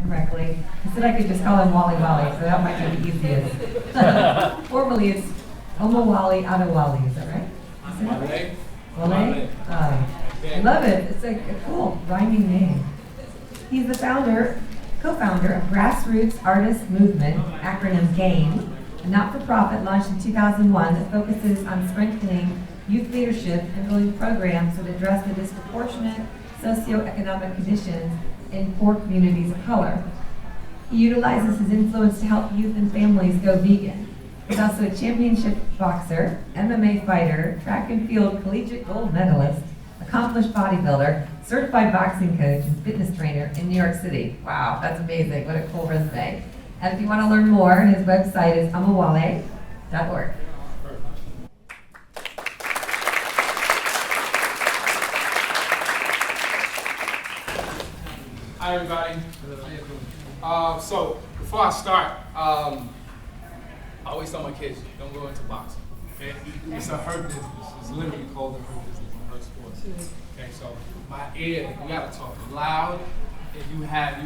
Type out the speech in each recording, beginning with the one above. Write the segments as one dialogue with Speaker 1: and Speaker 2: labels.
Speaker 1: correctly. I said I could just call him Wale, so that might be the easiest. Formally, it's Omowale Adewale, is that right? Is that right? Wale? I love it. It's like a cool rhyming name. He's the co-founder of Grassroots Artists MovEment, acronym GAME, a not-for-profit launched in 2001 that focuses on strengthening youth leadership and building programs that address the disproportionate socio-economic conditions in poor communities of color. He utilizes his influence to help youth and families go vegan. He's also a championship boxer, MMA fighter, track and field collegiate gold medalist, accomplished bodybuilder, certified boxing coach, and fitness trainer in New York City. Wow, that's amazing. What a cool resume. And if you want to learn more, his website is omowale.org.
Speaker 2: Hi, everybody. So before I start, I always tell my kids, don't go into boxing. Okay? It's a hurt business. It's literally called a hurt business, a hurt sport. Okay, so my ear, we gotta talk loud. If you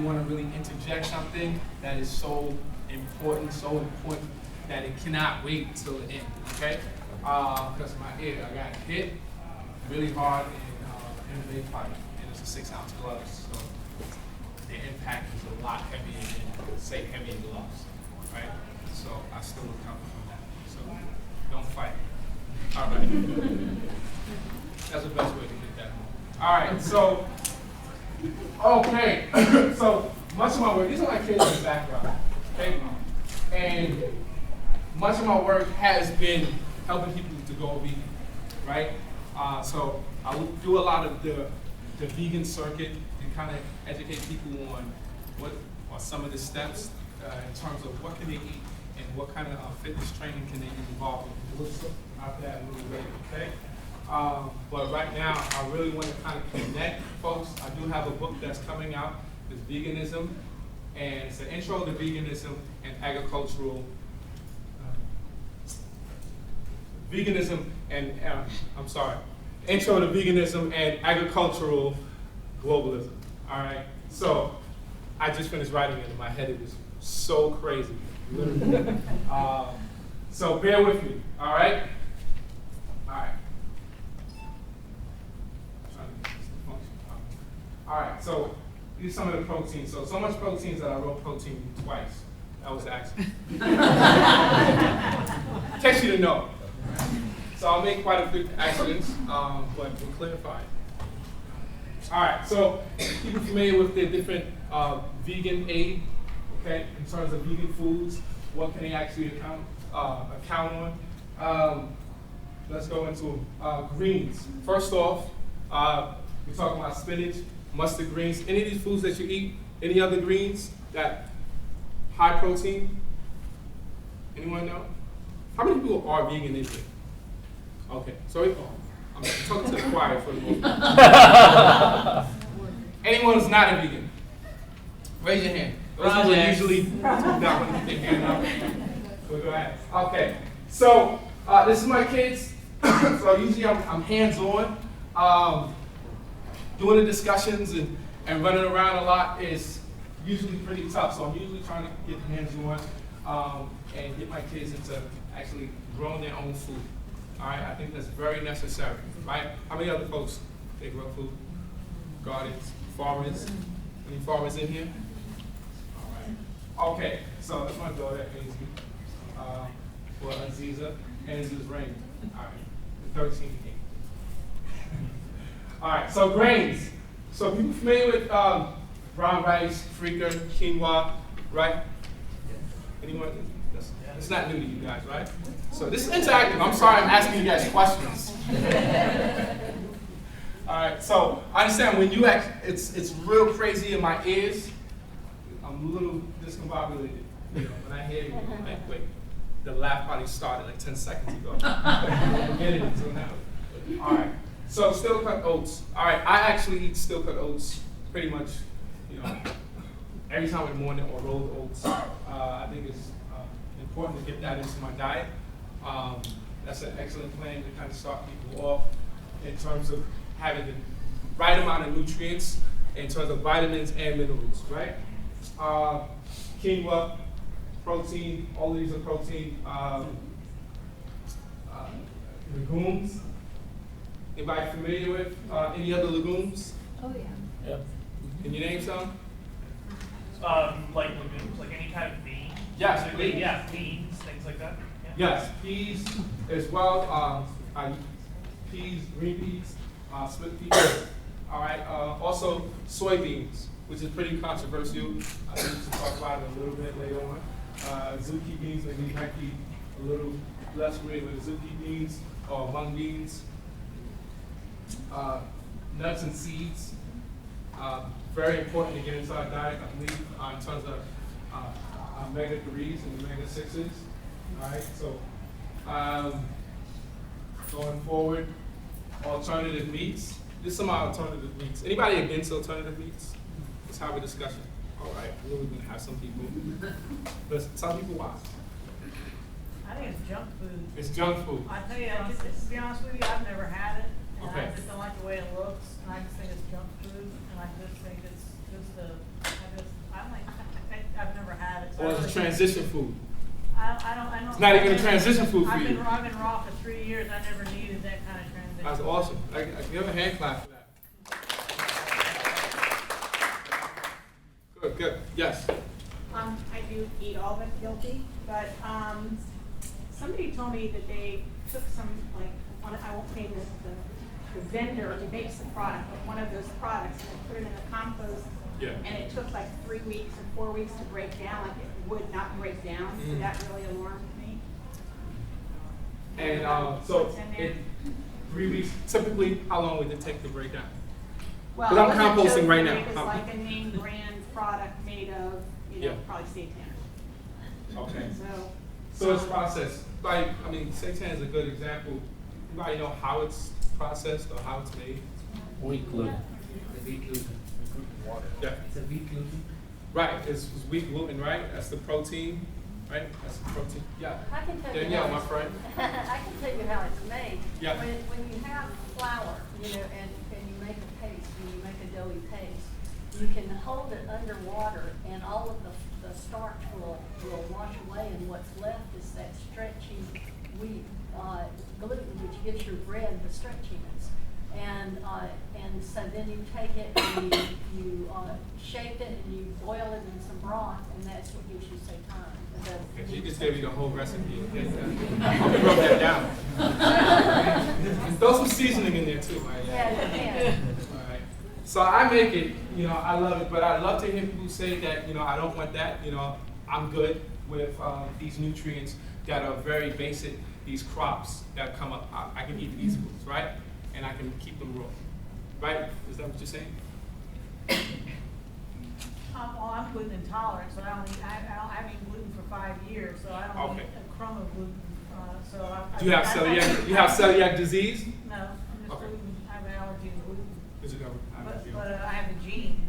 Speaker 2: want to really interject something that is so important that it cannot wait till the end. Okay? Because my ear, I got hit really hard in a big fight, and it's a 6-ounce glove. So the impact is a lot heavier than, say, heavy gloves, right? So I still recover from that. So don't fight. All right. That's the best way to get that home. All right, so, okay. So much of my work, these are my kids in the background, okay? And much of my work has been helping people to go vegan, right? So I would do a lot of the vegan circuit and kind of educate people on what are some of the steps in terms of what can they eat and what kind of fitness training can they get involved in. We'll talk about that a little later, okay? But right now, I really want to kind of connect folks. I do have a book that's coming out, it's Veganism, and it's an intro to veganism and agricultural, intro to veganism and agricultural globalism. All right, so I just finished writing it in my head. It was so crazy, literally. So bear with me. All right. All right. All right. So these are some of the proteins. So much proteins that I wrote protein twice. That was the accident. Takes you to know. So I'll make quite a few accidents, but we'll clarify. All right, so people familiar with the different vegan aid, okay, in terms of vegan foods, what can they actually account on? Let's go into greens. First off, we're talking about spinach, mustard greens. Any of these foods that you eat, any other greens that high protein? Anyone know? How many people are vegan in here? Okay, so I'm talking to the choir for the moment. Anyone who's not a vegan? Raise your hand. Those who are usually not when you take hand up. So go ahead. Okay, so this is my kids. So usually I'm hands-on. Doing the discussions and running around a lot is usually pretty tough. So I'm usually trying to get hands-on and get my kids into actually growing their own food. All right, I think that's very necessary, right? How many other folks, they grow food? Gardens, farmers? Any farmers in here? All right. Okay, so that's my daughter, Ainsley, for Aziza, and Aziza's Rain. All right, 13. All right, so grains. So people familiar with brown rice, freekeh, quinoa, right? Anyone? It's not new to you guys, right? So this is interactive. I'm sorry I'm asking you guys questions. All right, so I understand when you it's real crazy in my ears. I'm a little discombobulated. You know, when I hear you, I'm like, wait, the laugh probably started like 10 seconds ago. I'm getting it until now. All right, so steel cut oats. All right, I actually eat steel cut oats pretty much, every time in the morning, or rolled oats. I think it's important to get that into my diet. That's an excellent plan to kind of start people off in terms of having the right amount of nutrients in terms of vitamins and minerals, right? quinoa, protein, all of these are protein. Legumes. Anybody familiar with any other legumes?
Speaker 1: Oh, yeah.
Speaker 3: Yep.
Speaker 2: Can you name some?
Speaker 3: Like legumes, like any kind of bean.
Speaker 2: Yes,
Speaker 3: So,
Speaker 2: beans.
Speaker 3: yeah, beans, things like that. Yeah.
Speaker 2: Yes, peas as well. Peas, green peas, split peas. All right. Also, soybeans, which is pretty controversial. I need to talk about it a little bit later on. Zucchini beans, maybe you might be a little less familiar with zucchini beans or mung beans. Nuts and seeds. Very important to get into our diet, I believe, in terms of omega-3s and omega-6s. All right, so going forward, alternative meats. This is some alternative meats. Anybody against alternative meats? Let's have a discussion. All right, we're going to have some people. But some people why?
Speaker 4: I think it's junk food.
Speaker 2: It's junk food.
Speaker 4: I tell you, to be honest with you, I've never had it, and
Speaker 2: Okay.
Speaker 4: I just don't like the way it looks, and I just think it's junk food, and I just think it's just I've never had it. So
Speaker 2: Or
Speaker 4: I
Speaker 2: it's a
Speaker 4: really-
Speaker 2: transition food.
Speaker 4: I don't.
Speaker 2: It's not even a transition food for
Speaker 4: I've
Speaker 2: you.
Speaker 4: been raw for 3 years. I never needed that kind of transition.
Speaker 2: That's awesome. I give a hand clap for that. Good, good. Yes.
Speaker 5: I do eat all of it, guilty, but somebody told me that they took some, like, I won't name the vendor who makes the product, but one of those products, and they put it in the compost,
Speaker 2: Yeah.
Speaker 5: and it took like 3 weeks or 4 weeks to break down, like it would not break down, so that really alarmed me.
Speaker 2: And so,
Speaker 5: What's in there?
Speaker 2: in 3 weeks, typically, how long would it take to break down?
Speaker 5: Well,
Speaker 2: 'Cause I'm
Speaker 5: it wasn't
Speaker 2: composting
Speaker 5: just-
Speaker 2: right now.
Speaker 5: It was like a name brand product made of,
Speaker 2: Yeah.
Speaker 5: probably seitan.
Speaker 2: Okay.
Speaker 5: So,
Speaker 2: So it's processed. Like, I mean, seitan is a good example. Anybody know how it's processed or how it's made?
Speaker 3: Wheat gluten.
Speaker 2: Wheat gluten.
Speaker 3: Water.
Speaker 2: Yeah.
Speaker 6: It's a wheat gluten.
Speaker 2: Right. It's wheat gluten, right? That's the protein, right? That's the protein. Yeah.
Speaker 7: I can tell you
Speaker 2: Danielle,
Speaker 7: how
Speaker 2: my
Speaker 7: it's-
Speaker 2: friend.
Speaker 7: I can tell you how it's made.
Speaker 2: Yeah.
Speaker 7: When you have flour, and you make a paste, when you make a doughy paste, you can hold it under water, and all of the starch will wash away, and what's left is that stretchy wheat gluten, which gives your bread the stretchiness. And so then you take it and you shape it and you boil it in some broth, and that's what gives you seitan.
Speaker 2: Okay, she just gave you the whole recipe. Okay, I'm gonna rub that down. And throw some seasoning in there too, right?
Speaker 7: Yeah, you can.
Speaker 2: All right. So I make it, I love it, but I love to hear people say that, I don't want that, I'm good with these nutrients that are very basic, these crops that come up. I can eat these foods, right? And I can keep them raw, right? Is that what you're saying?
Speaker 4: Well, I'm gluten intolerant, so I haven't eaten gluten for 5 years, so I don't
Speaker 2: Okay.
Speaker 4: eat a crumb of gluten.
Speaker 2: Do you have celiac? You have celiac disease?
Speaker 4: No, I'm just
Speaker 2: Okay.
Speaker 4: gluten. I have an allergy to gluten.
Speaker 2: Is it covered?
Speaker 4: But I have a gene.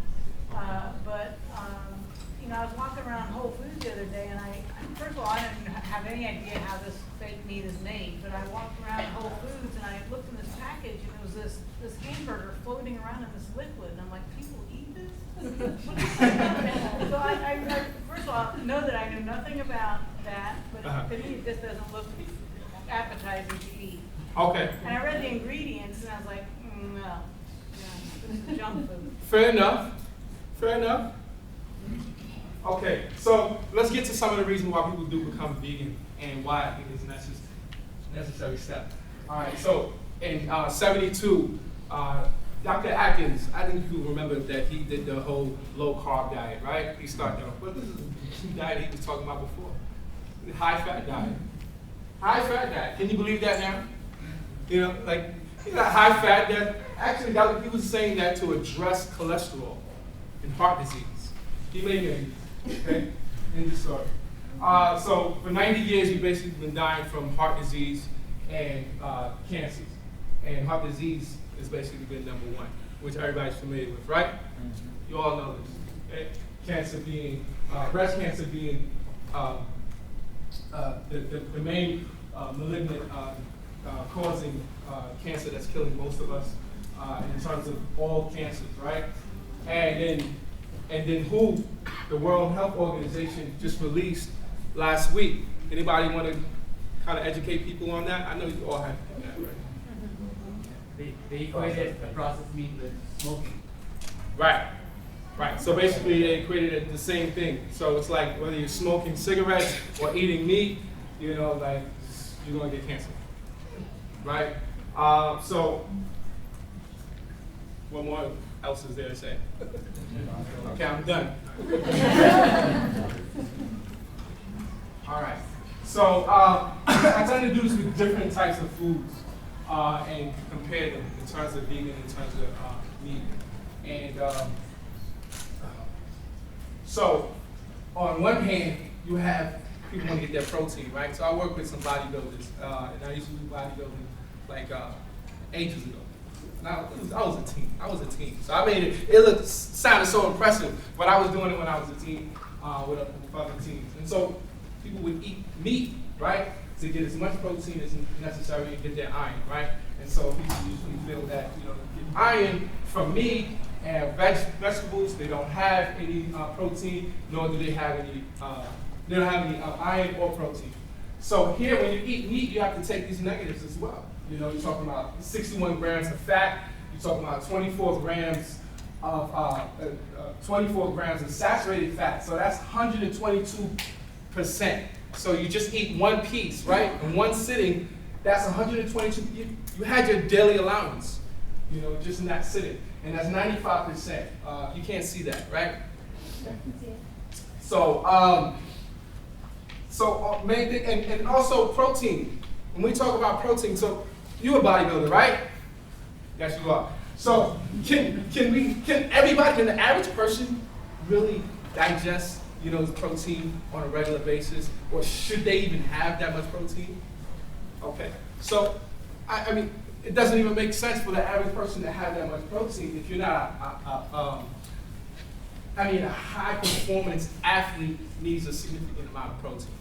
Speaker 4: I was walking around Whole Foods the other day, and first of all, I don't have any idea how this fake meat is made, but I walked around Whole Foods and I looked in this package, and it was this hamburger floating around in this liquid, and I'm like, people eat this? So I first of all, know that I know nothing about that, but to me, it just doesn't look appetizing to eat.
Speaker 2: Okay.
Speaker 4: And I read the ingredients, and I was like, no, this is junk food.
Speaker 2: Fair enough. Fair enough. Okay, so let's get to some of the reasons why people do become vegan and why I think it's a necessary step. All right, so in 72, Dr. Atkins, I think you remember that he did the whole low carb diet, right? He started off, but this is the diet he was talking about before. The high fat diet. High fat diet. Can you believe that now? High fat diet. Actually, he was saying that to address cholesterol and heart disease. He made it. Okay, in the story. So for 90 years, we've basically been dying from heart disease and cancers. And heart disease has basically been number one, which everybody's familiar with, right? You all know this. Okay? Cancer being, breast cancer being the main malignant causing cancer that's killing most of us in terms of all cancers, right? And and then WHO, the World Health Organization, just released last week. Anybody want to kind of educate people on that? I know you all have to do that, right?
Speaker 6: They equated the processed meat with smoking.
Speaker 2: Right. Right. So basically, they created the same thing. So it's like whether you're smoking cigarettes or eating meat, you know, like you're gonna get cancer. Right. So what more else is there to say? Okay, I'm done. All right. So I tend to do this with different types of foods and compare them in terms of vegan, in terms of meat, and. So, on one hand, you have people want to get their protein, right? So I work with some bodybuilders, and I used to do bodybuilding like ages ago. And I was a teen. So I made it sounded so impressive, but I was doing it when I was a teen with other teens. And so people would eat meat, right, to get as much protein as necessary and get their iron, right? And so people usually feel that, you know, get iron from meat and vegetables, they don't have any protein, nor do they have any, iron or protein. So here, when you eat meat, you have to take these negatives as well. You know, you're talking about 61 grams of fat, you're talking about 24 grams of saturated fat. So that's 122%. So you just eat one piece, right? In one sitting, that's 122. You had your daily allowance, you know, just in that sitting. And that's 95%. You can't see that, right? So, main thing, and also protein. When we talk about protein, so you're a bodybuilder, right? Yes, you are. So can the average person really digest, you know, protein on a regular basis, or should they even have that much protein? Okay. So, I mean. It doesn't even make sense for the average person to have that much protein if you're not a high performance athlete needs a significant amount of protein.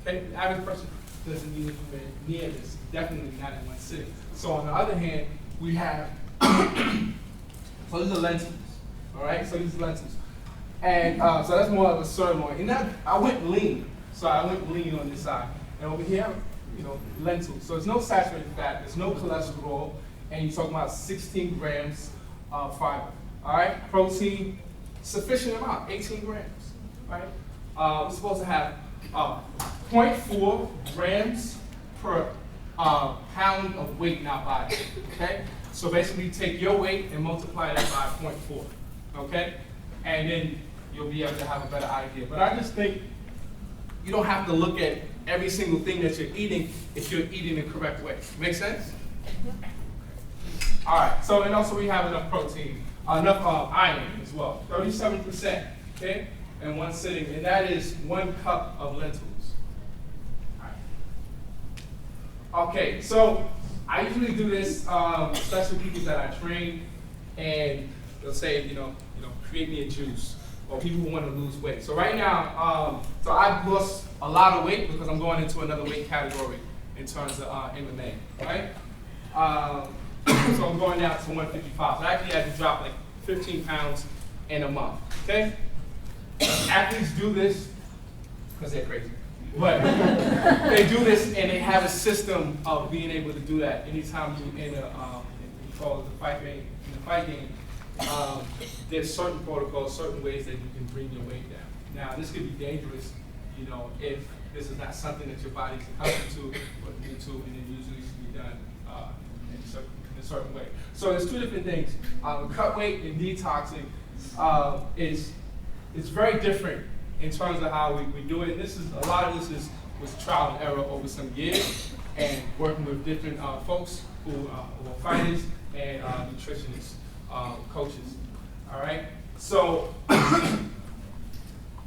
Speaker 2: Okay, the average person doesn't need anywhere near this, definitely not in one sitting. So on the other hand, we have, so these are lentils, all right? So these are lentils. And so that's more of a sirloin. And that, I went lean, so I went lean on this side. And over here, you know, lentils. So there's no saturated fat, there's no cholesterol, and you're talking about 16 grams of fiber. All right, protein, sufficient amount, 18 grams. Right? We're supposed to have 0.4 grams per pound of weight in our body. Okay? So basically, you take your weight and multiply that by 0.4. Okay? And then you'll be able to have a better idea. But I just think you don't have to look at every single thing that you're eating if you're eating the correct way. Make sense? All right, so and also we have enough protein, enough iron as well, 37%, okay, in one sitting, and that is 1 cup of lentils. All right. Okay, so I usually do this, especially people that I train, and they'll say, you know, create me a juice, or people who want to lose weight. So right now, so I've lost a lot of weight because I'm going into another weight category in terms of MMA, right? So I'm going down to 155. So I actually had to drop like 15 pounds in a month, okay? Athletes do this because they're crazy. But they do this and they have a system of being able to do that. Anytime you're in we call it the fight game, there's certain protocols, certain ways that you can bring your weight down. Now, this could be dangerous, you know, if this is not something that your body's accustomed to or new to, and it usually should be done in a certain way. So there's two different things. Cut weight and detoxing is very different in terms of how we do it. And this is a lot of this was trial and error over some years, and working with different folks who are fighters and nutritionists. Coaches, all right? So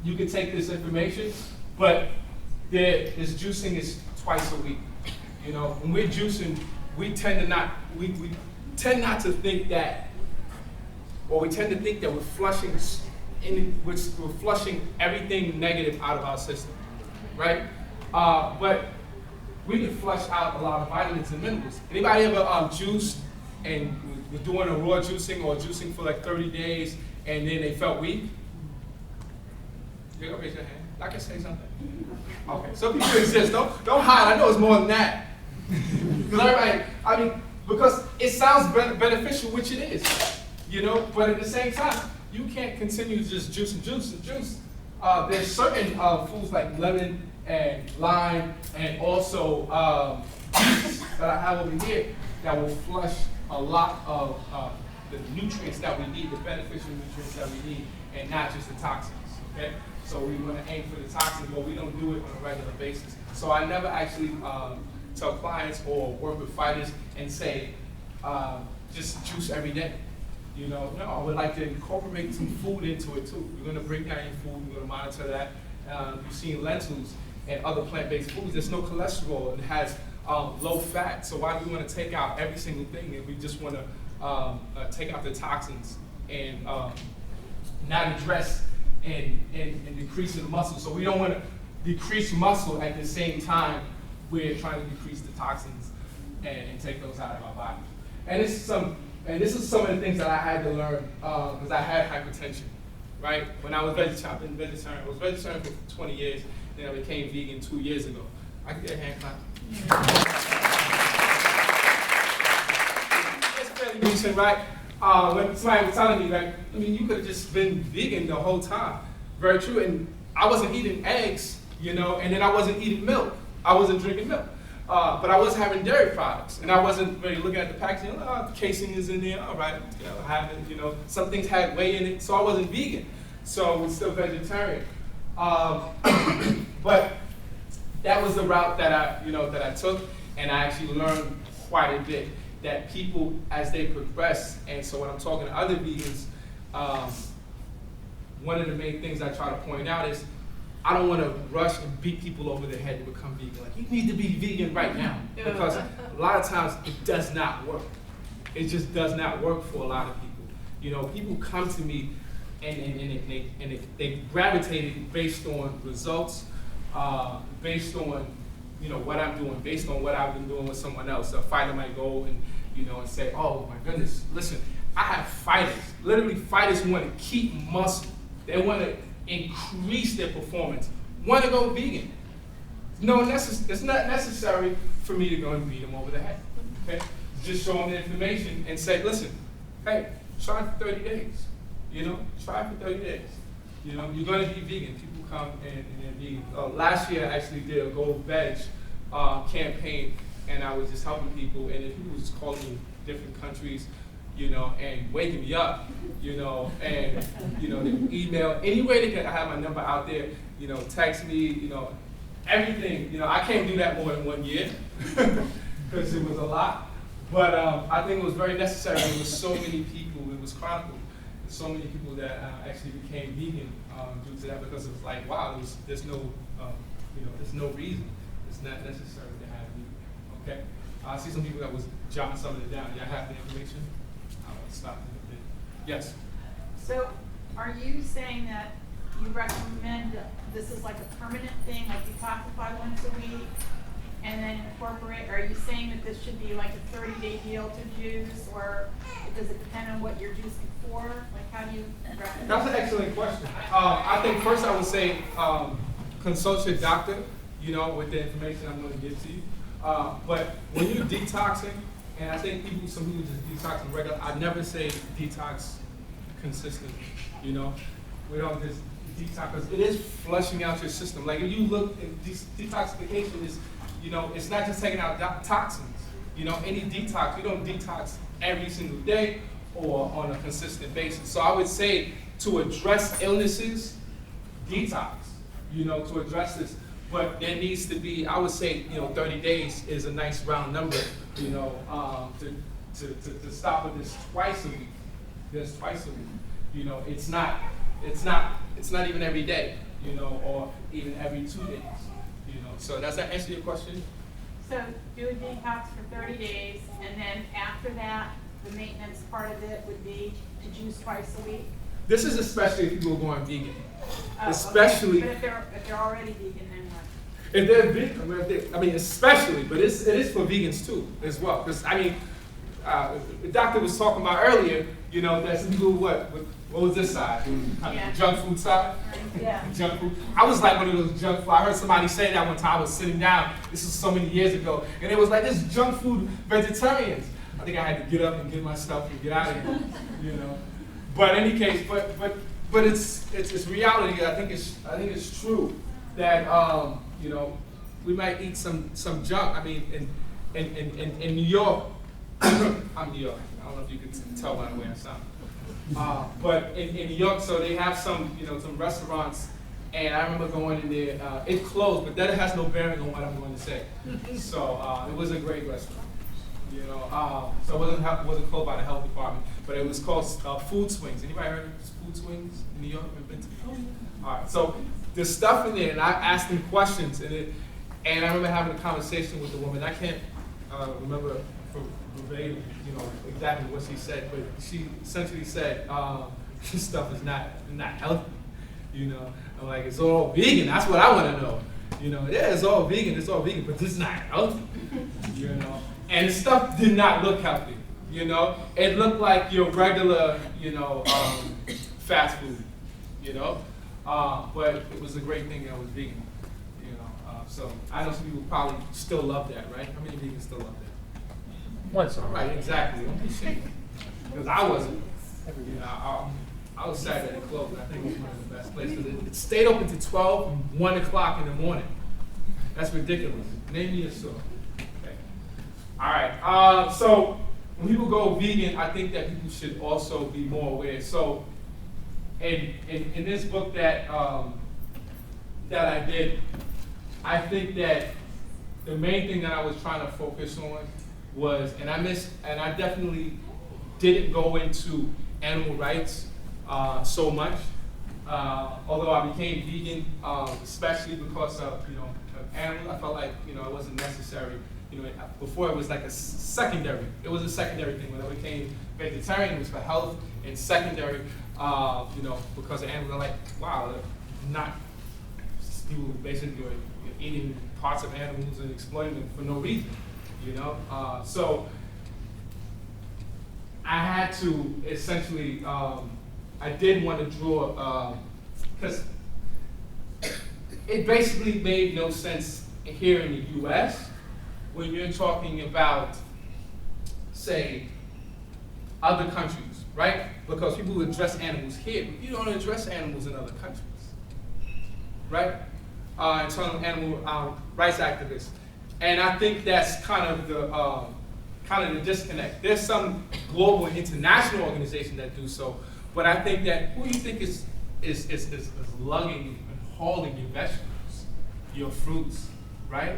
Speaker 2: you can take this information, but this juicing is twice a week. You know, when we're juicing, we tend not to think that, or we tend to think that we're flushing everything negative out of our system, right? But we can flush out a lot of vitamins and minerals. Anybody ever juiced and was doing a raw juicing or juicing for like 30 days and then they felt weak? You raise your hand. I can say something. Okay, some people exist. Don't hide. I know it's more than that. Because everybody, I mean, because it sounds beneficial, which it is, you know. But at the same time, you can't continue to just juice and juice and juice. There's certain foods like lemon and lime, and also juice that I have over here that will flush a lot of the nutrients that we need, the beneficial nutrients that we need, and not just the toxins. Okay. So we want to aim for the toxins, but we don't do it on a regular basis. So I never actually tell clients or work with fighters and say, just juice every day. You know, no, I would like to incorporate some food into it too. We're going to break down your food, we're going to monitor that. You've seen lentils and other plant-based foods. There's no cholesterol, it has low fat. So why do we want to take out every single thing? And we just want to take out the toxins and not address and decrease the muscle. So we don't want to decrease muscle at the same time we're trying to decrease the toxins and take those out of our body. And this is some of the things that I had to learn because I had hypertension, right? When I was vegetarian, I've been vegetarian. I was vegetarian for 20 years, then I became vegan 2 years ago. I can get a hand clap. It's fairly recent, right? When somebody was telling me, like, I mean, you could have just been vegan the whole time. Very true. And I wasn't eating eggs, you know, and then I wasn't eating milk. I wasn't drinking milk. But I was having dairy products, and I wasn't really looking at the packaging. The casing is in there, all right. You know, having, you know, some things had whey in it, so I wasn't vegan. So I was still vegetarian. But that was the route that I took, and I actually learned quite a bit. That people, as they progress, and so when I'm talking to other vegans, one of the main things I try to point out is I don't want to rush and beat people over the head to become vegan. Like, you need to be vegan right now. Because a lot of times it does not work. It just does not work for a lot of people. You know, people come to me and they gravitated based on results, based on, you know, what I'm doing, based on what I've been doing with someone else. A fighter might go and, you know, and say, oh my goodness, listen, I have fighters, literally fighters who want to keep muscle. They want to increase their performance, want to go vegan. No, it's not necessary for me to go and beat them over the head. Okay? Just show them the information and say, listen, hey, try for 30 days. You know, try for 30 days. You know, you're going to be vegan. People come and be. Last year, I actually did a Go Veg campaign, and I was just helping people, and then people was just calling me different countries, you know, and waking me up, you know, and, you know, they email, any way they can. I have my number out there, you know, text me, you know, everything. You know, I can't do that more than 1 year because it was a lot, but I think it was very necessary. There was so many people, it was chronicled, so many people that actually became vegan due to that, because it was like, wow, there's no, you know, there's no reason. It's not necessary to have vegan, okay? I see some people that was jotting some of it down. Y'all have the information? Stop. Yes.
Speaker 5: So, are you saying that you recommend that this is like a permanent thing, like you detoxify once a week and then incorporate? Are you saying that this should be like a 30-day deal to juice, or does it depend on what you're juicing for? Like, how do you?
Speaker 2: That's an excellent question. I think first I would say consult your doctor, you know, with the information I'm going to give to you. But when you're detoxing, and I think some people just detox on regular. I never say detox consistently. You know, we don't just detox because it is flushing out your system. Like if you look, detoxification is, you know, it's not just taking out toxins. You know, any detox, you don't detox every single day or on a consistent basis. So I would say to address illnesses, detox. You know, to address this. But there needs to be, I would say, you know, 30 days is a nice round number, you know, to stop with this twice a week. Just twice a week. You know, it's not even every day, you know, or even every 2 days. You know, so does that answer your question?
Speaker 5: So do a detox for 30 days, and then after that, the maintenance part of it would be to juice twice a week?
Speaker 2: This is especially if people are going vegan.
Speaker 5: Oh,
Speaker 2: especially.
Speaker 5: Okay. But if they're already vegan, then what?
Speaker 2: If they're vegan, I mean, especially, but it is for vegans too, as well. Because, I mean, the doctor was talking about earlier, You know, that's people what was this side? Kind
Speaker 5: Yeah.
Speaker 2: of junk food side?
Speaker 5: Yeah.
Speaker 2: Junk food. I was like one of those junk food. I heard somebody say that one time. I was sitting down. This was so many years ago, and it was like this junk food vegetarians. I think I had to get up and get my stuff and get out of here. You know. But in any case, but it's reality. I think it's true that you know, we might eat some junk. I mean, in New York, I'm New York. I don't know if you can tell by the way I sound. But in New York, so they have some restaurants, and I remember going in there. It closed, but that has no bearing on what I'm going to say. So it was a great restaurant. You know, so it wasn't called by the health department, but it was called Food Swings. Anybody heard of Food Swings in New York? Been to? All right. So there's stuff in there, and I asked them questions, and I remember having a conversation with the woman. I can't remember verbatim, you know, exactly what she said, but she essentially said, "This stuff is not healthy." You know, I'm like, it's all vegan. That's what I want to know. You know, yeah, it's all vegan, but this is not healthy. You know. And the stuff did not look healthy, you know? It looked like your regular, you know, fast food, you know? But it was a great thing that was vegan, you know? So I know some people probably still love that, right? How many vegans still love that?
Speaker 3: Once.
Speaker 2: Right, exactly. Don't be ashamed. Because I wasn't. You know, I was sad that it closed, but I think it was one of the best places. It stayed open to 12, 1 o'clock in the morning. That's ridiculous. Name me a store. All right, so when people go vegan, I think that people should also be more aware. So in this book that I did, I think that the main thing that I was trying to focus on was, and I definitely didn't go into animal rights so much, although I became vegan, especially because of, you know, of animals. I felt like, you know, it wasn't necessary. You know, before it was like a secondary. It was a secondary thing. When I became vegetarian, it was for health, and secondary, you know, because the animals are like, wow, not people basically are eating parts of animals and exploiting them for no reason, you know. So I had to essentially, I did want to draw, because it basically made no sense here in the U.S. when you're talking about, say, other countries, right? Because people address animals here, but you don't address animals in other countries, right? In terms of animal rights activists. And I think that's kind of the disconnect. There's some global and international organizations that do so, but I think that who do you think is lugging and hauling your vegetables, your fruits, right?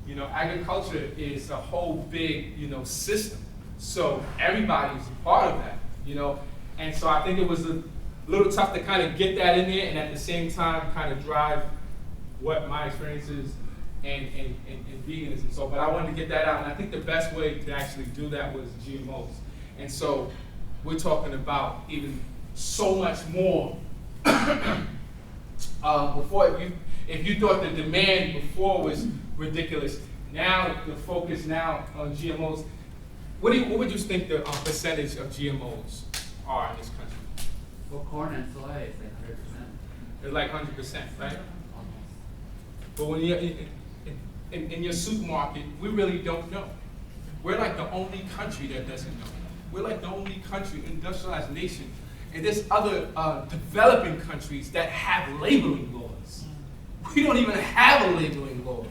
Speaker 2: You know, agriculture is a whole big, you know, system. So everybody's a part of that, you know. And so I think it was a little tough to kind of get that in there and at the same time kind of drive what my experience is and veganism. So, but I wanted to get that out, and I think the best way to actually do that was GMOs. And so we're talking about even so much more. Before, if you thought the demand before was ridiculous, now the focus now on GMOs. What would you think the percentage of GMOs are in this country?
Speaker 6: Well, corn and soy is like 100%.
Speaker 2: It's like 100%, right? But when you're in your supermarket, we really don't know. We're like the only country that doesn't know. We're like the only country, industrialized nation, and there's other developing countries that have labeling laws. We don't even have a labeling laws.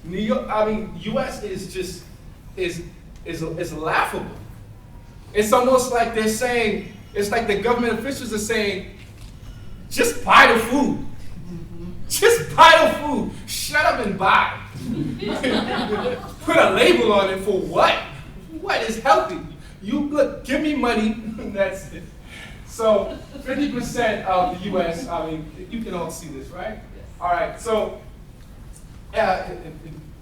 Speaker 2: New York, I mean, U.S. is just is laughable. It's almost like they're saying, it's like the government officials are saying, just buy the food. Just buy the food. Shut up and buy. Put a label on it for what? What is healthy? You look, give me money, and that's it. So 50% of the U.S., I mean, you can all see this, right? All right, so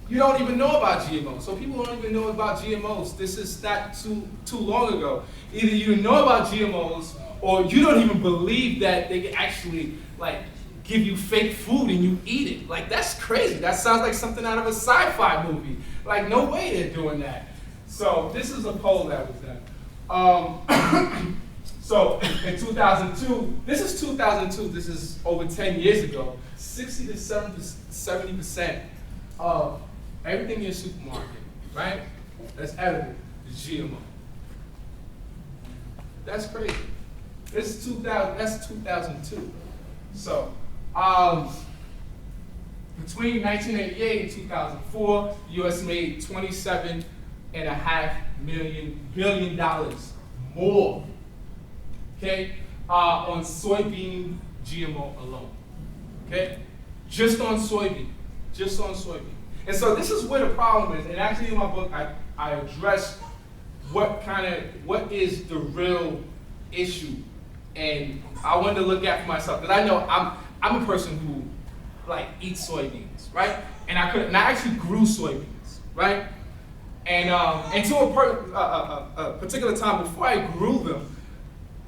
Speaker 2: you don't even know about GMOs. So people don't even know about GMOs. This is not too long ago. Either you know about GMOs or you don't even believe that they can actually like give you fake food and you eat it. Like, that's crazy. That sounds like something out of a sci-fi movie. Like, no way they're doing that. So this is a poll that was done. So in 2002, this is 2002, this is over 10 years ago, 60 to 70% of everything in your supermarket, right, that's edible is GMO. That's crazy. This is 2000, that's 2002. So, between 1988 and 2004, the U.S. made $27.5 billion more, okay, on soybean GMO alone, okay? Just on soybean. And so this is where the problem is, and actually in my book, I address what is the real issue, and I wanted to look at for myself, because I know I'm a person who eats soybeans, right? And I actually grew soybeans, right? And to a particular time before I grew them,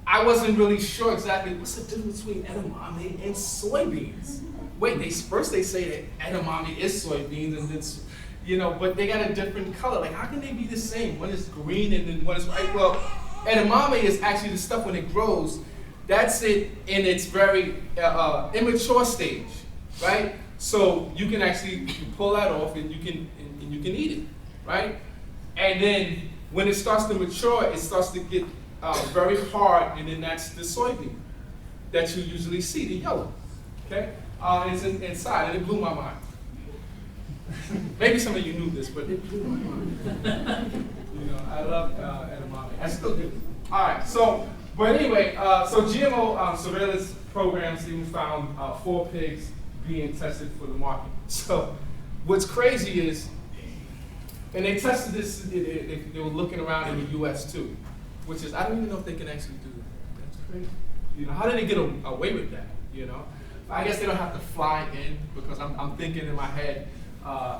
Speaker 2: I wasn't really sure exactly what's the difference between edamame and soybeans. Wait, first they say that edamame is soybeans, and it's, but they got a different color. Like, how can they be the same? One is green and then one is white. Well, edamame is actually the stuff when it grows. That's it in its very immature stage, right? So you can pull that off and you can eat it, right? And then when it starts to mature, it starts to get very hard, and then that's the soybean that you usually see, the yellow, okay? It's inside, and it blew my mind. Maybe some of you knew this, but it blew my mind. I love edamame. I still do. All right, but anyway, so GMO surveillance programs even found 4 pigs being tested for the market. So what's crazy is, and they tested this, they were looking around in the US too, which is, I don't even know if they can actually do that. That's crazy. How did they get away with that, I guess they don't have to fly in, because I'm thinking in my head,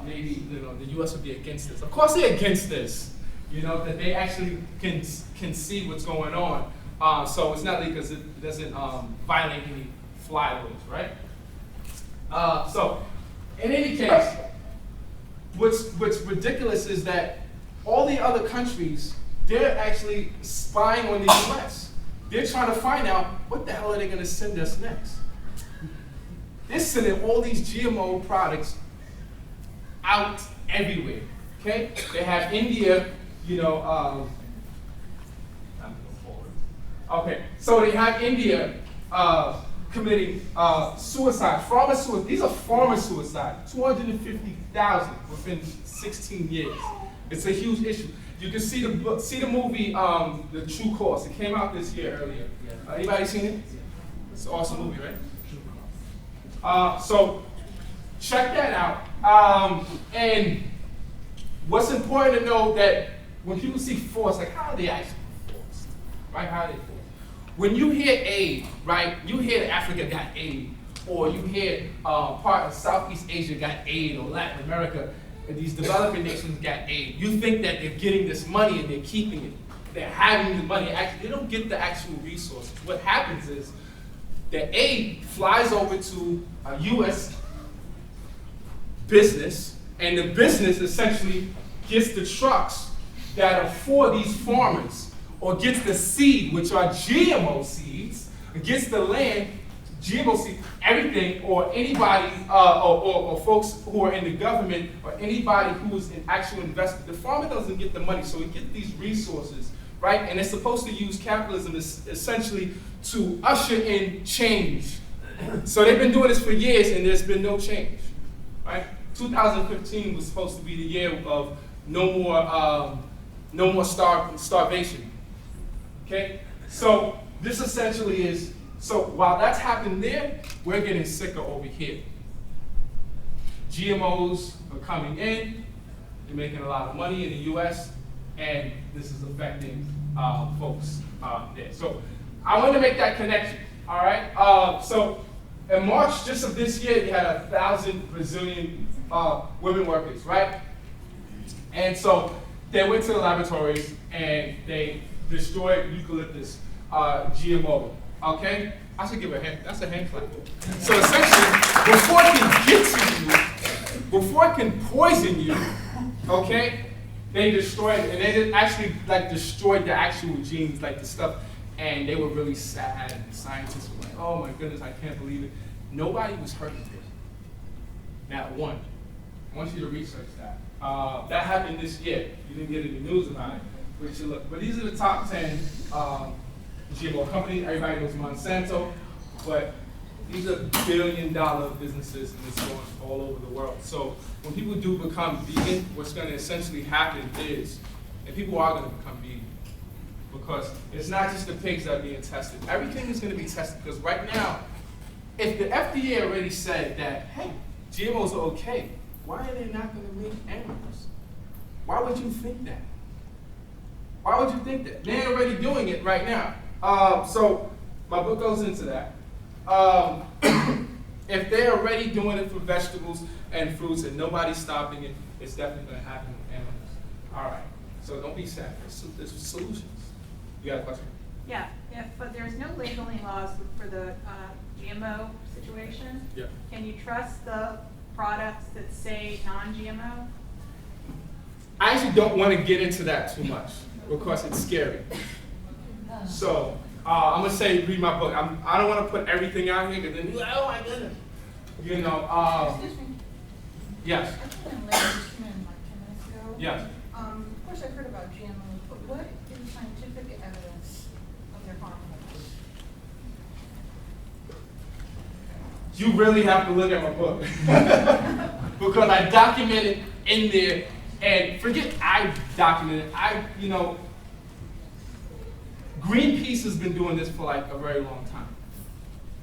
Speaker 2: maybe, the US would be against this. Of course they're against this, that they actually can see what's going on. So it's not because it doesn't violate any fly laws, right? So in any case, what's ridiculous is that all the other countries, they're actually spying on the US. They're trying to find out what the hell are they going to send us next. They're sending all these GMO products out everywhere, okay? They have India, okay, so they have India committing suicide, farmer suicide. These are farmer suicide, 250,000 within 16 years. It's a huge issue. You can see the movie, The True Cost. It came out this year earlier. Anybody seen it? It's an awesome movie, right? So check that out. And what's important to know that when people see force, like, how are they actually forced? Right? How are they forced? When you hear aid, right? You hear that Africa got aid, or you hear part of Southeast Asia got aid, or Latin America, and these developing nations got aid. You think that they're getting this money and they're keeping it. They're having the money. Actually, they don't get the actual resources. What happens is the aid flies over to a U.S. business, and the business essentially gets the trucks that are for these farmers, or gets the seed, which are GMO seeds, gets the land, GMO seed, everything, or anybody, or folks who are in the government, or anybody who is an actual investor. The farmer doesn't get the money, so we get these resources, right? And it's supposed to use capitalism essentially to usher in change. So they've been doing this for years, and there's been no change, right? 2015 was supposed to be the year of no more starvation. Okay, so this essentially is, so while that's happened there, we're getting sicker over here. GMOs are coming in, they're making a lot of money in the US, and this is affecting folks there. So I want to make that connection, all right? So in March just of this year, they had 1,000 Brazilian women workers, right? And so they went to the laboratories and they destroyed eucalyptus GMO, okay? I should give a hand, that's a hand clap. So essentially, before it can get to you, before it can poison you, okay, They destroyed it, and they did actually like destroyed the actual genes, like the stuff, and they were really sad. And the scientists were like, "Oh my goodness, I can't believe it." Nobody was hurt with it. Not one. I want you to research that. That happened this year. You didn't get any news about it, but you should look. But these are the top 10 GMO companies. Everybody knows Monsanto, but these are billion-dollar businesses, and it's going all over the world. So when people do become vegan, what's going to essentially happen is, and people are going to become vegan, because it's not just the pigs that are being tested. Everything is going to be tested, because right now, if the FDA already said that, hey, GMOs are okay, why are they not going to make animals? Why would you think that? Why would you think that? They're already doing it right now. So my book goes into that. If they're already doing it for vegetables and fruits and nobody's stopping it, it's definitely going to happen with animals. All right, so don't be sad. There's solutions. You got a question?
Speaker 5: Yeah, but there's no labeling laws for the GMO situation.
Speaker 2: Yeah.
Speaker 5: Can you trust the products that say non-GMO?
Speaker 2: I actually don't want to get into that too much because it's scary. So I'm gonna say read my book. I don't want to put everything out here because then you're like, oh my goodness. You know.
Speaker 8: Excuse me.
Speaker 2: Yes.
Speaker 8: I came in late, just came in like 10 minutes ago.
Speaker 2: Yes.
Speaker 8: Of course, I've heard about GMOs, but what is scientific evidence of their harmfulness?
Speaker 2: You really have to look at my book because I documented in there, and forget I documented. Greenpeace has been doing this for like a very long time.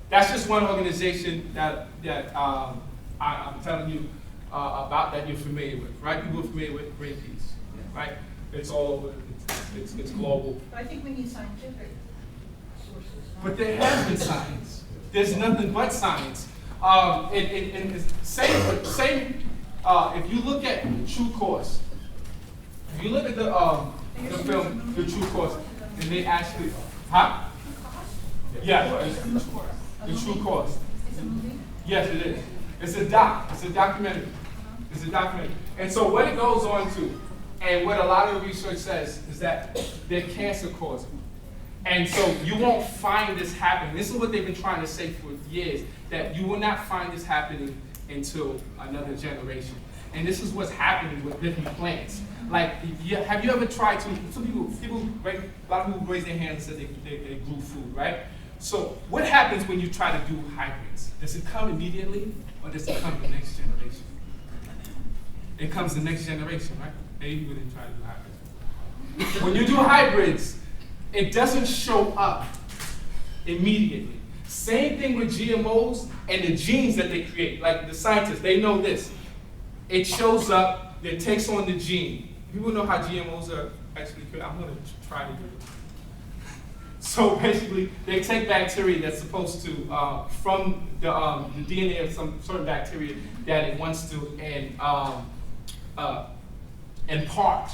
Speaker 2: That's just one organization that I'm telling you about that you're familiar with, right? People are familiar with Greenpeace, right? It's all over. It's global.
Speaker 8: But I think we need scientific sources.
Speaker 2: But there has been science. There's nothing but science. If you look at True Course, if you look at the film, The True Course, and they actually, Yeah, The True Course.
Speaker 8: It's a movie?
Speaker 2: Yes, it is. It's a documentary. It's a documentary. And so what it goes on to, and what a lot of the research says, is that they're cancer causing. And so you won't find this happening. This is what they've been trying to say for years, that you will not find this happening until another generation. And this is what's happening with different plants. Like, have you ever tried to, some people, a lot of people raise their hands and said they grew food, right? So what happens when you try to do hybrids? Does it come immediately, or does it come the next generation? It comes the next generation, right? Maybe people didn't try to do hybrids. When you do hybrids, it doesn't show up immediately. Same thing with GMOs and the genes that they create. Like the scientists, they know this. It shows up, it takes on the gene. People know how GMOs are actually created. I'm going to try to do it. So basically, they take bacteria that's supposed to, from the DNA of some certain bacteria that it wants to impart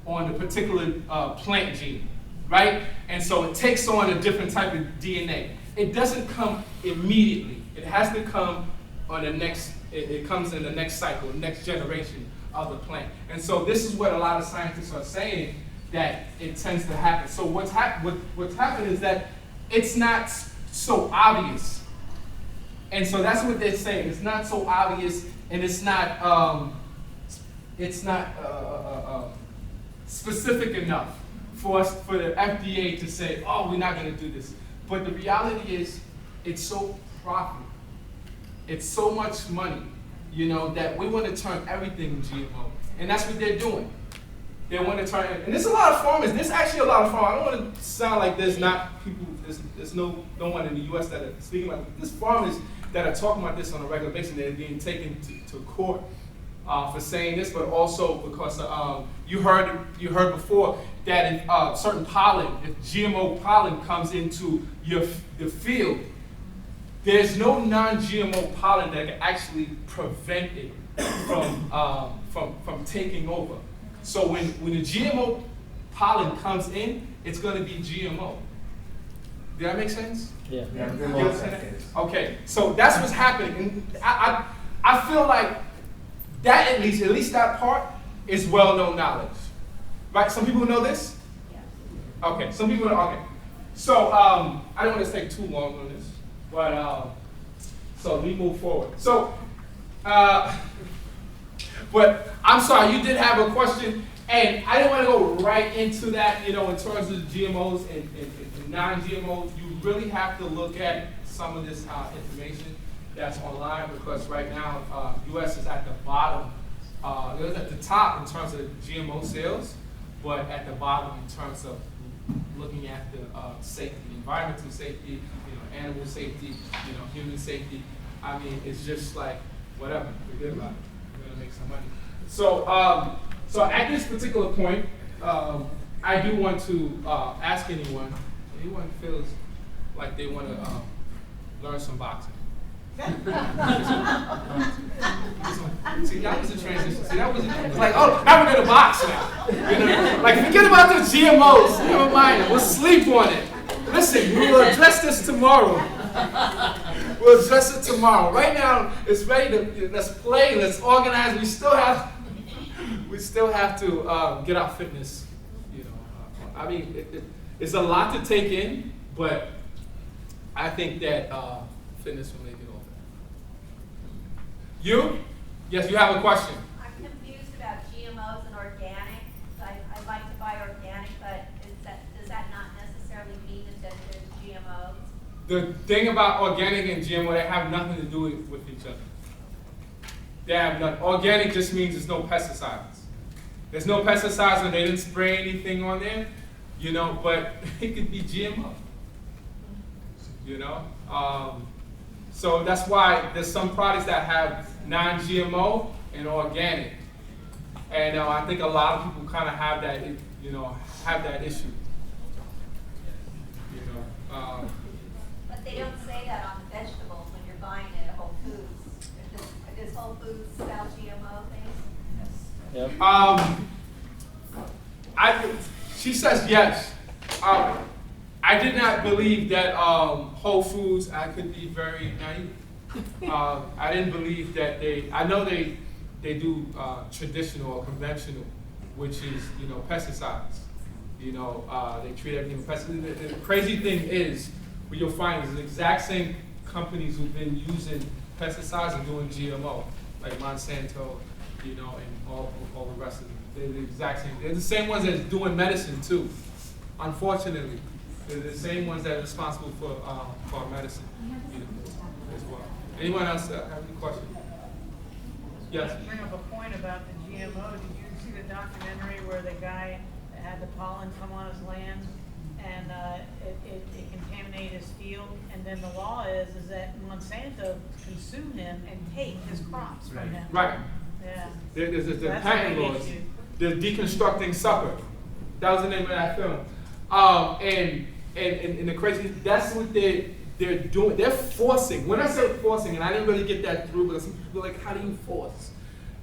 Speaker 2: on a particular plant gene, right? And so it takes on a different type of DNA. It doesn't come immediately. It has to come on the next, it comes in the next cycle, the next generation of the plant. And so this is what a lot of scientists are saying, that it tends to happen. So what's happened is that it's not so obvious. And so that's what they're saying. It's not so obvious, and it's not specific enough for the FDA to say, oh, we're not going to do this. But the reality is, it's so profitable. It's so much money, that we want to turn everything GMO. And that's what they're doing. They want to turn it. And there's a lot of farmers. There's actually a lot of farmers. I don't want to sound like there's not people, there's no one in the U.S. that are speaking about it. There's farmers that are talking about this on a regular basis. They're being taken to court for saying this, but also because you heard before that if certain pollen, if GMO pollen comes into the field, there's no non-GMO pollen that can actually prevent it from taking over. So when the GMO pollen comes in, it's going to be GMO. Did that make sense?
Speaker 9: Yeah.
Speaker 2: Okay, so that's what's happening. And I feel like that at least that part is well-known knowledge. Right? Some people know this?
Speaker 7: Yeah.
Speaker 2: Okay, some people know, okay. So, I don't want to take too long on this, but, so let me move forward. So, but I'm sorry, you did have a question, and I didn't want to go right into that, in terms of GMOs and non-GMOs. You really have to look at some of this information that's online, because right now, U.S. is at the bottom. It was at the top in terms of GMO sales, but at the bottom in terms of looking at the safety, environmental safety, animal safety, human safety. I mean, it's just like, whatever, forget about it. We're gonna make some money. So, so at this particular point, I do want to ask anyone feels like they want to learn some boxing. See, that was a transition. See, that was like, oh, now we're gonna box now. Like, forget about the GMOs. Never mind. We'll sleep on it. Listen, we will address this tomorrow. We'll address it tomorrow. Right now, it's ready to let's play. Let's organize. We still have to get our fitness. I mean, it's a lot to take in, but I think that fitness will make it all. You? Yes, you have a question.
Speaker 7: I'm confused about GMOs and organic. I'd like to buy organic, but does that not necessarily mean that there's GMOs?
Speaker 2: The thing about organic and GMO, they have nothing to do with each other. They have nothing. Organic just means there's no pesticides. There's no pesticides, and they didn't spray anything on there, but it could be GMO. So that's why there's some products that have non-GMO and organic, and I think a lot of people kind of have that, have that issue.
Speaker 7: But they don't say that on the vegetables when you're buying it at Whole Foods. Does Whole Foods sell GMO things?
Speaker 2: Yep. She says yes. I did not believe that Whole Foods, I could be very naive. I didn't believe that I know they do traditional or conventional, which is, pesticides. They treat everything with pesticides. The crazy thing is, what you'll find is the exact same companies who've been using pesticides are doing GMO, like Monsanto, and all the rest of them. They're the exact same. They're the same ones that's doing medicine too, unfortunately. They're the same ones that are responsible for our medicine, as well. Anyone else have any questions? Yes.
Speaker 4: To bring up a point about the GMO, did you see the documentary where the guy had the pollen come on his land and it contaminated his field? And then the law is that Monsanto can sue him and take his crops from him.
Speaker 2: Right.
Speaker 4: Yeah.
Speaker 2: There's the
Speaker 4: That's
Speaker 2: patent
Speaker 4: a big
Speaker 2: laws.
Speaker 4: issue.
Speaker 2: The Deconstructing Supper. That was the name of that film. And the crazy, that's what they're doing. They're forcing. When I say forcing, and I didn't really get that through, but some people are like, how do you force?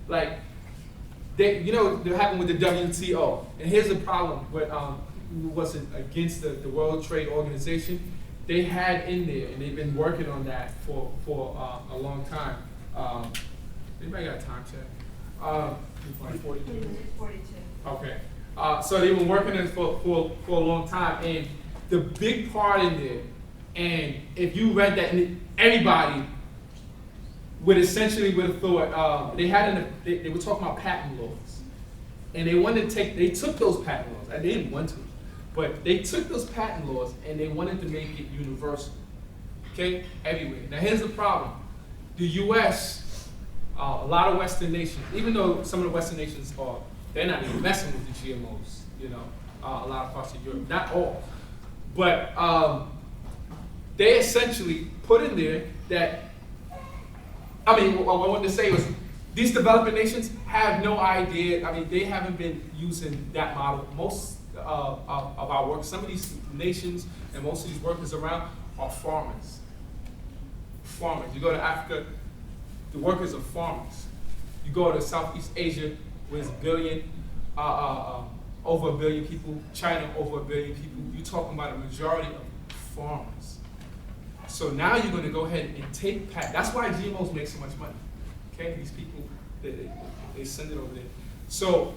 Speaker 2: Like, they're happening with the WTO. And here's the problem with who wasn't against the World Trade Organization. They had in there, and they've been working on that for a long time. Anybody got a time check? 42.
Speaker 7: 42.
Speaker 2: Okay. So they've been working on it for a long time, and the big part in there, and if you read that, everybody would have thought they were talking about patent laws, and they took those patent laws, and they didn't want to, but they took those patent laws and they wanted to make it universal, okay, everywhere. Now here's the problem: the U.S., a lot of Western nations, even though some of the Western nations they're not even messing with the GMOs, a lot of parts of Europe, not all, but they essentially put in there that, what I wanted to say was, these developing nations have no idea, they haven't been using that model. Most of our work, some of these nations and most of these workers around are farmers. You go to Africa, the workers are farmers. You go to Southeast Asia, where there's over a billion people, China over a billion people, you're talking about a majority of farmers. So now you're going to go ahead and take that's why GMOs make so much money. Okay, these people, they send it over there. So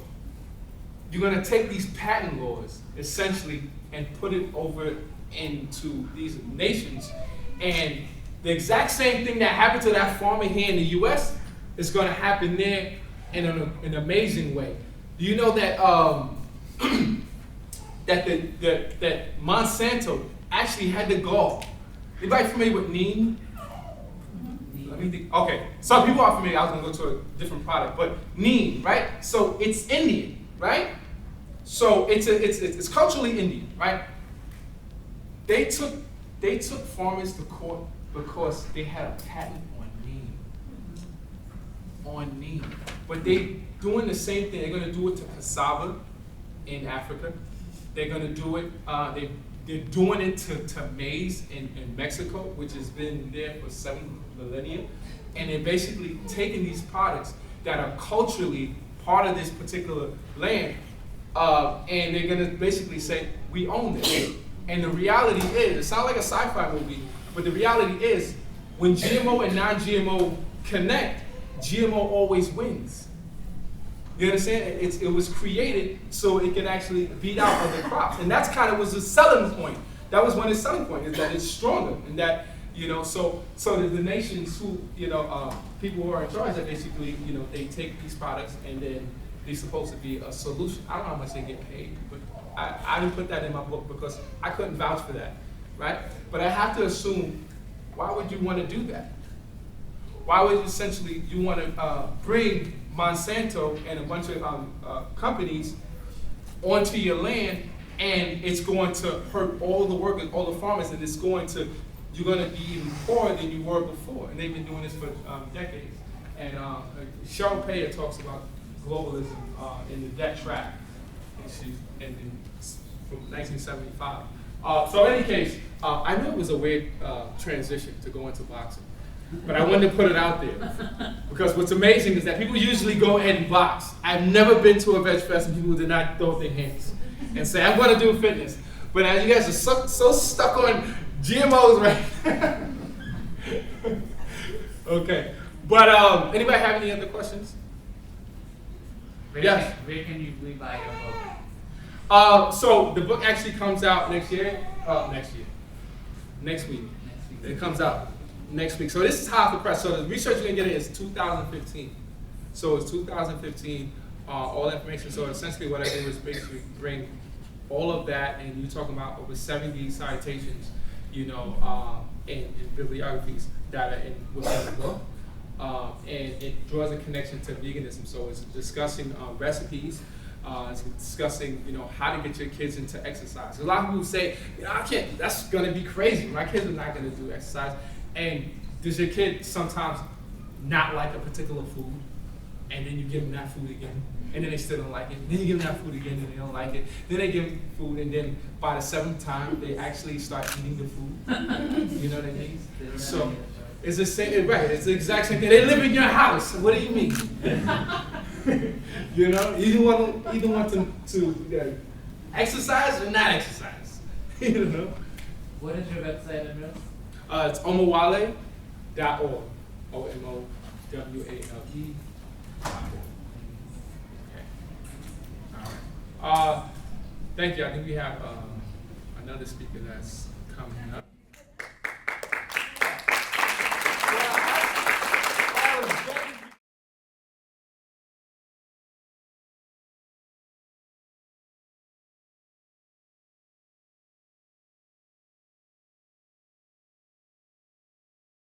Speaker 2: you're going to take these patent laws, essentially, and put it over into these nations. And the exact same thing that happened to that farmer here in the U.S. is going to happen there in an amazing way. Do you know that that Monsanto actually had the gall? Anybody familiar with neem? Let me think. Okay, some people are familiar. I was going to go to a different product, but neem, right? So it's Indian, right? So it's culturally Indian, right? They took farmers to court because they had a patent on neem. On neem. But they doing the same thing. They're going to do it to cassava in Africa. They're going to do it, they're doing it to maize in Mexico, which has been there for 7 millennia. And they're basically taking these products that are culturally part of this particular land, and they're going to basically say, we own this. And the reality is, it sounds like a sci-fi movie, but the reality is, when GMO and non-GMO connect, GMO always wins. You understand? It was created so it can actually beat out other crops. And that's kind of was the selling point. That was one of the selling points, is that it's stronger. And that, so the nations who, people who are in charge, that basically, they take these products and then they're supposed to be a solution. I don't know how much they get paid, but I didn't put that in my book because I couldn't vouch for that, right? But I have to assume, why would you want to do that? Why would essentially you want to bring Monsanto and a bunch of companies onto your land, and it's going to hurt all the workers, all the farmers, and you're going to be even poorer than you were before. And they've been doing this for decades. And Cheryl Payer talks about globalism in the Debt Trap, from 1975. So in any case, I knew it was a weird transition to go into boxing. But I wanted to put it out there, because what's amazing is that people usually go ahead and box. I've never been to a veg fest and people did not throw up their hands and say, I'm going to do fitness. But now you guys are so stuck on GMOs, right? Okay. But anybody have any other questions? Yes.
Speaker 6: Where can you buy your book?
Speaker 2: So the book actually comes out next week. It comes out next week. So this is half the press. So the research you're going to get is 2015. So it's 2015, all information. So essentially what I did was basically bring all of that, and you're talking about over 70 citations, and bibliographies that are within the book. And it draws a connection to veganism. So it's discussing recipes. It's discussing, how to get your kids into exercise. A lot of people say, I can't, that's going to be crazy. My kids are not going to do exercise. And does your kid sometimes not like a particular food, and then you give them that food again, and then they still don't like it. Then you give them that food again, and they don't like it. Then they give them food, and then by the 7th time, they actually start eating the food. You know what I mean? So it's the same, right? It's the exact same thing. They live in your house. What do you mean? You either want to exercise or not exercise.
Speaker 6: What is your website address?
Speaker 2: It's Omowale.org. OMOWALE.org. Okay. All right. Thank you. I think we have another speaker that's coming up.